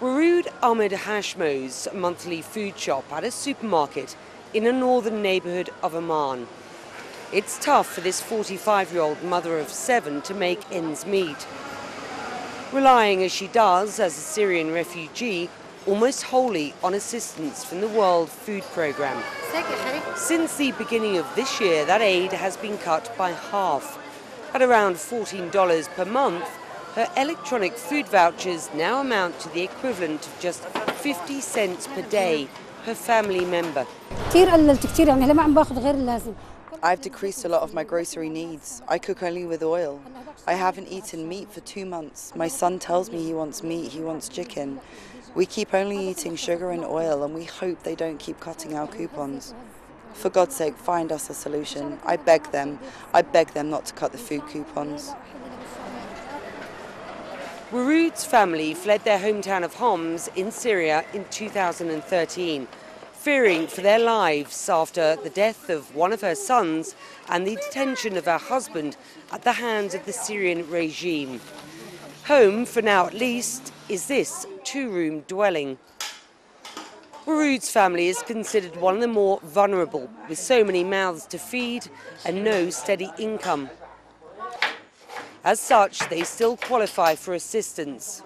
Warood Ahmed Hashmo's monthly food shop at a supermarket in a northern neighbourhood of Amman. It's tough for this 45-year-old mother of 7 to make ends meet, relying as she does as a Syrian refugee almost wholly on assistance from the World Food Programme. Since the beginning of this year, that aid has been cut by half. At around $14 per month, her electronic food vouchers now amount to the equivalent of just 50 cents per day per family member. I've decreased a lot of my grocery needs. I cook only with oil. I haven't eaten meat for 2 months. My son tells me he wants meat, he wants chicken. We keep only eating sugar and oil, and we hope they don't keep cutting our coupons. For God's sake, find us a solution. I beg them not to cut the food coupons. Warood's family fled their hometown of Homs in Syria in 2013, fearing for their lives after the death of one of her sons and the detention of her husband at the hands of the Syrian regime. Home, for now at least, is this 2-room dwelling. Warood's family is considered one of the more vulnerable, with so many mouths to feed and no steady income. As such, they still qualify for assistance.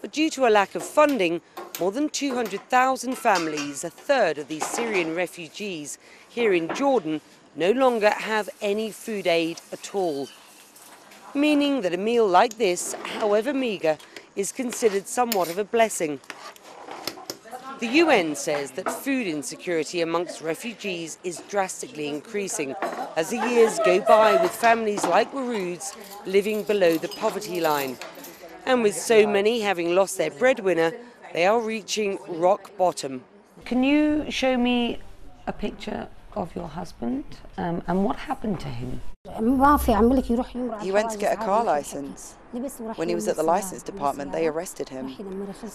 But due to a lack of funding, more than 200,000 families, a third of these Syrian refugees here in Jordan, no longer have any food aid at all. Meaning that a meal like this, however meagre, is considered somewhat of a blessing. The UN says that food insecurity amongst refugees is drastically increasing as the years go by, with families like Warood's living below the poverty line. And with so many having lost their breadwinner, they are reaching rock bottom. Can you show me a picture of your husband and what happened to him? He went to get a car license. When he was at the license department, they arrested him.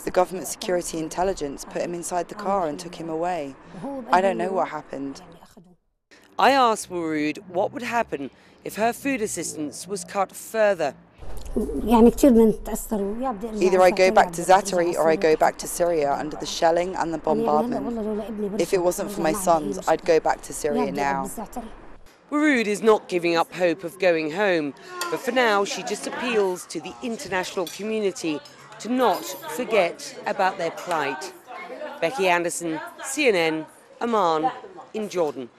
The government security intelligence put him inside the car and took him away. I don't know what happened. I asked Warood what would happen if her food assistance was cut further. Either I go back to Zaatari or I go back to Syria under the shelling and the bombardment. If it wasn't for my sons, I'd go back to Syria now. Warood is not giving up hope of going home, but for now she just appeals to the international community to not forget about their plight. Becky Anderson, CNN, Amman, in Jordan.